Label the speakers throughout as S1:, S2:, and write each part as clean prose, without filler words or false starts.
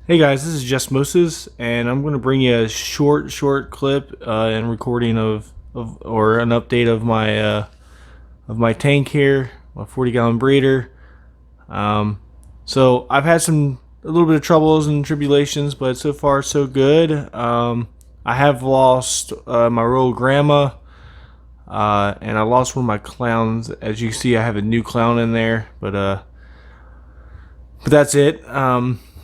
S1: Hey guys, this is Jessmosis, and I'm going to bring you a short clip and recording or an update of my tank here, my 40-gallon breeder. So I've had a little bit of troubles and tribulations, but so far so good. I have lost my royal grandma, and I lost one of my clowns. As you see, I have a new clown in there, but that's it.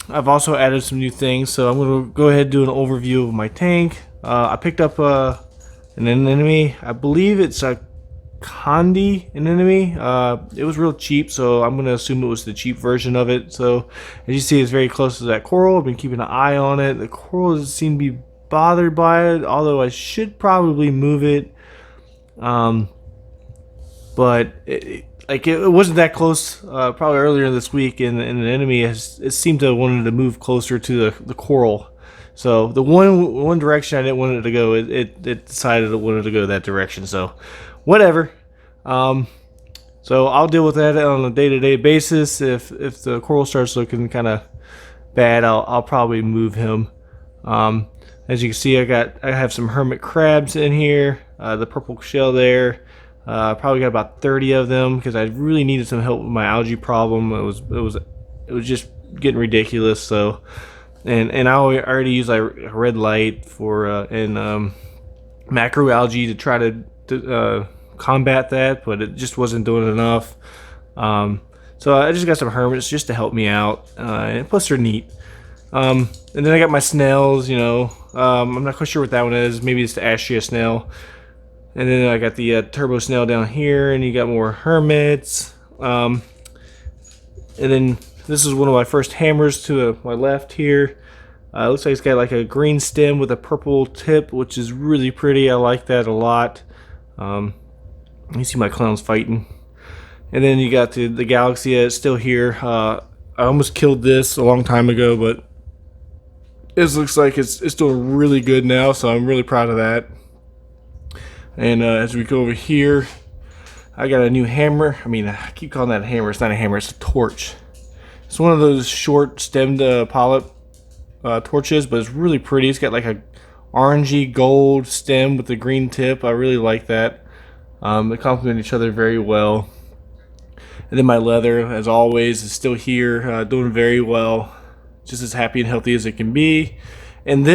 S1: I've also added some new things, so I'm going to go ahead and do an overview of my tank. I picked up an anemone. I believe it's a Condi anemone. It was real cheap, so I'm going to assume it was the cheap version of it. So as you see, it's very close to that coral. I've been keeping an eye on it. The coral doesn't seem to be bothered by it, although I should probably move it. But it wasn't that close probably earlier this week, and an enemy it seemed to wanted to move closer to the coral. So the one direction I didn't want it to go, it decided it wanted to go that direction. So whatever. So I'll deal with that on a day-to-day basis. If the coral starts looking kind of bad, I'll probably move him. As you can see, I have some hermit crabs in here. The purple shell there. Probably got about 30 of them because I really needed some help with my algae problem. It was just getting ridiculous. So, and I already use like red light for and macroalgae to try to combat that, but it just wasn't doing enough. So I just got some hermits just to help me out, and plus they're neat. And then I got my snails. I'm not quite sure what that one is. Maybe it's the Astrea snail. And then I got the turbo snail down here, and you got more hermits. And then this is one of my first hammers to my left here. Looks like it's got like a green stem with a purple tip, which is really pretty. I like that a lot. You see my clowns fighting. And then you got the Galaxy. It's still here. I almost killed this a long time ago, but it looks like it's doing really good now, so I'm really proud of that. And as we go over here, I got a new hammer. I mean, I keep calling that a hammer. It's not a hammer, it's a torch. It's one of those short stemmed polyp torches, but it's really pretty. It's got like a orangey gold stem with the green tip. I really like that. They complement each other very well. And then my leather, as always, is still here, doing very well. Just as happy and healthy as it can be. And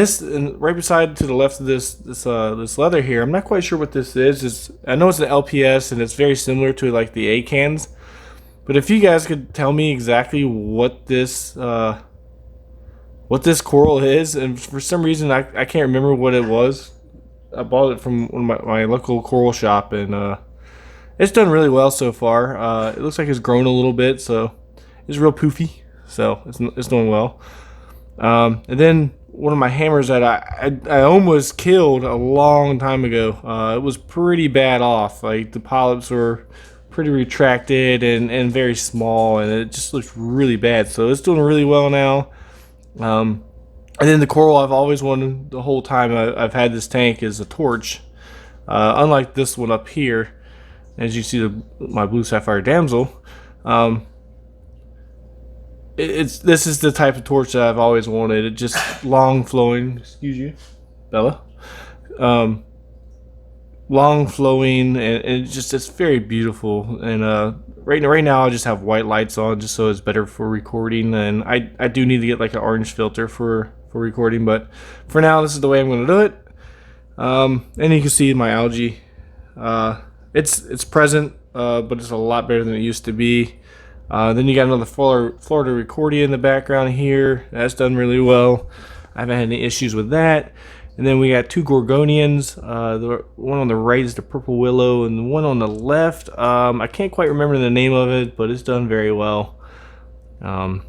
S1: right beside to the left of this leather here, I'm not quite sure what this is. I know it's an LPS, and it's very similar to like the A cans. But if you guys could tell me exactly what this coral is, and for some reason I can't remember what it was. I bought it from one of my local coral shop, and it's done really well so far. It looks like it's grown a little bit, so it's real poofy. So it's doing well. And then one of my hammers that I almost killed a long time ago. It was pretty bad off. Like the polyps were pretty retracted and very small, and it just looks really bad. So it's doing really well now. And then the coral I've always wanted the whole time I've had this tank is a torch. Unlike this one up here, as you see my blue sapphire damsel. This is the type of torch that I've always wanted. It just long flowing. Excuse you, Bella. Long flowing, and it's very beautiful. And right now I just have white lights on just so it's better for recording. And I do need to get like an orange filter for recording, but for now this is the way I'm going to do it. And you can see my algae. It's present, but it's a lot better than it used to be. Then you got another Florida Recordia in the background here. That's done really well. I haven't had any issues with that. And then we got two Gorgonians. The one on the right is the Purple Willow, and the one on the left, I can't quite remember the name of it, but it's done very well. I'm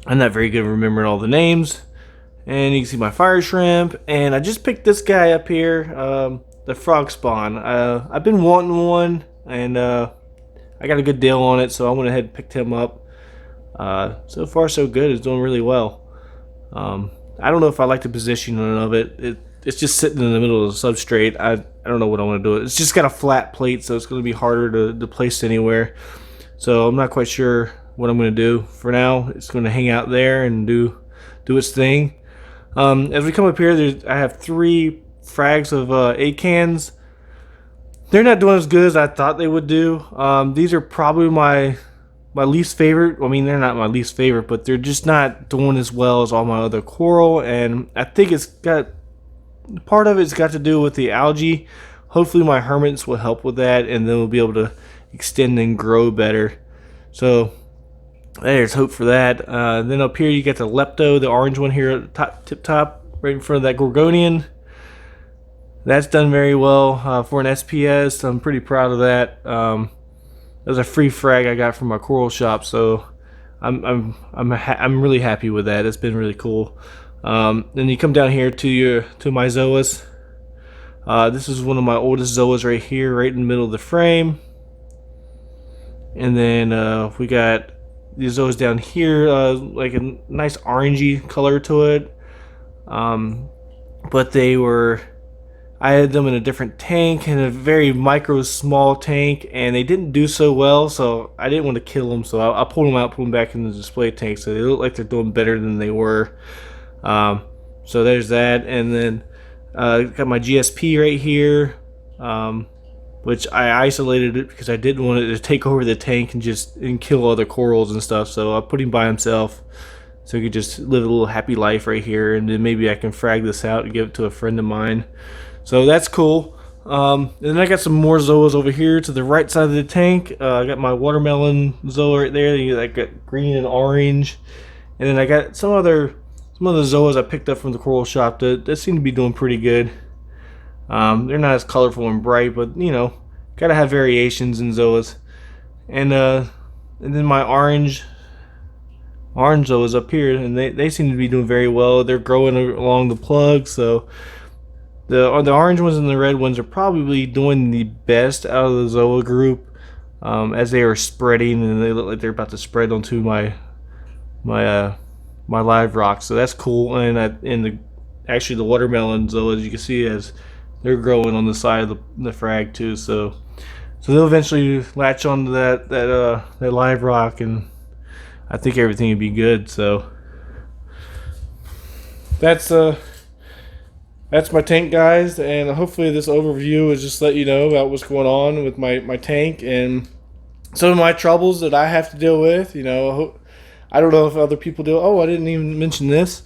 S1: not very good at remembering all the names. And you can see my fire shrimp. And I just picked this guy up here, the frog spawn. I've been wanting one, and I got a good deal on it, so I went ahead and picked him up. So far so good. It's doing really well. I don't know if I like the positioning of it. It's just sitting in the middle of the substrate. I don't know what I want to do. It's just got a flat plate, so it's going to be harder to place anywhere. So I'm not quite sure what I'm going to do. For now, it's going to hang out there and do do its thing. As we come up here, I have 3 frags of 8 cans. They're not doing as good as I thought they would do. These are probably my least favorite. I mean, they're not my least favorite, but they're just not doing as well as all my other coral. And I think part of it's got to do with the algae. Hopefully my hermits will help with that, and then we'll be able to extend and grow better. So there's hope for that. Then up here you got the lepto, the orange one here at the tip top, right in front of that gorgonian. That's done very well for an SPS. I'm pretty proud of that. That was a free frag I got from my coral shop, so I'm really happy with that. It's been really cool. Then you come down here to my Zolas. This is one of my oldest Zolas right here, right in the middle of the frame. And then we got these Zolas down here, like a nice orangey color to it. But I had them in a different tank, in a very micro small tank, and they didn't do so well, so I didn't want to kill them, so I pulled them out, put them back in the display tank, so they look like they're doing better than they were. So there's that. And then got my GSP right here, which I isolated it because I didn't want it to take over the tank and kill other corals and stuff, so I put him by himself so he could just live a little happy life right here, and then maybe I can frag this out and give it to a friend of mine. So that's cool. And then I got some more Zolas over here to the right side of the tank. I got my watermelon Zola right there. I got green and orange. And then I got some other Zolas I picked up from the coral shop that seem to be doing pretty good. They're not as colorful and bright, but you know, gotta have variations in Zolas. And then my orange Zolas up here, and they seem to be doing very well. They're growing along the plug, so the orange ones and the red ones are probably doing the best out of the Zola group, as they are spreading, and they look like they're about to spread onto my live rock. So that's cool. And actually the watermelon Zola, as you can see, as they're growing on the side of the frag too. So they'll eventually latch onto that live rock, and I think everything will be good. So that's my tank, guys, and hopefully this overview is just let you know about what's going on with my tank and some of my troubles that I have to deal with. You know, I don't know if other people do. Oh, I didn't even mention this.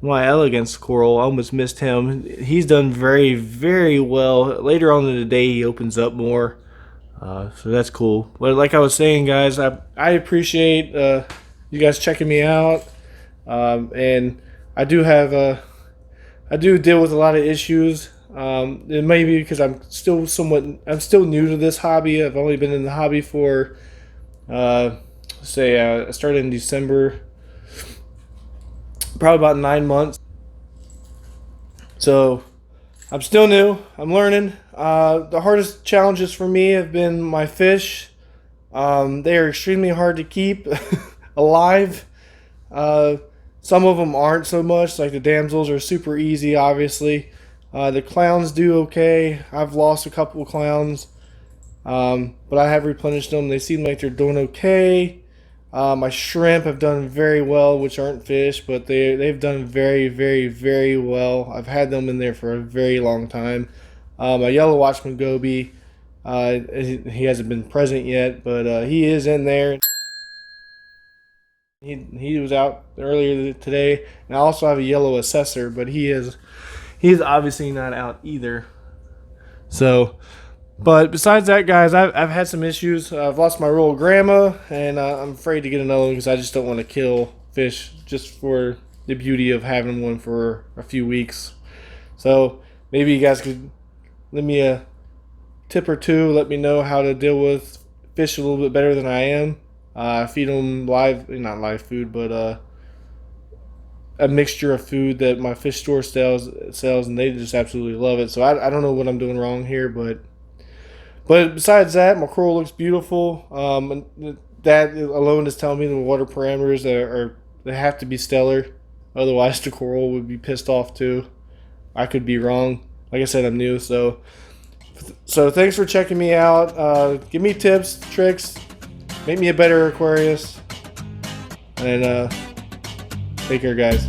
S1: My elegance coral, I almost missed him. He's done very, very well. Later on in the day, he opens up more, so that's cool. But like I was saying, guys, I appreciate you guys checking me out, and I do deal with a lot of issues. It may be because I'm still new to this hobby. I've only been in the hobby for, I started in December, probably about 9 months. So I'm still new. I'm learning. The hardest challenges for me have been my fish. They are extremely hard to keep alive. Some of them aren't so much, like the damsels are super easy, obviously. The clowns do okay. I've lost a couple of clowns, but I have replenished them. They seem like they're doing okay. My shrimp have done very well, which aren't fish, but they've done very, very, very well. I've had them in there for a very long time. My yellow watchman goby, he hasn't been present yet, but he is in there. He was out earlier today, and I also have a yellow assessor, but he's obviously not out either. So, but besides that, guys, I've had some issues. I've lost my royal grandma, and I'm afraid to get another one because I just don't want to kill fish just for the beauty of having one for a few weeks. So maybe you guys could leave me a tip or two. Let me know how to deal with fish a little bit better than I am. I feed them not live food, but a mixture of food that my fish store sells, and they just absolutely love it. So I don't know what I'm doing wrong here, but besides that, my coral looks beautiful. And that alone is telling me the water parameters they have to be stellar, otherwise the coral would be pissed off too. I could be wrong. Like I said, I'm new, so thanks for checking me out. Give me tips, tricks. Make me a better Aquarius. And take care, guys.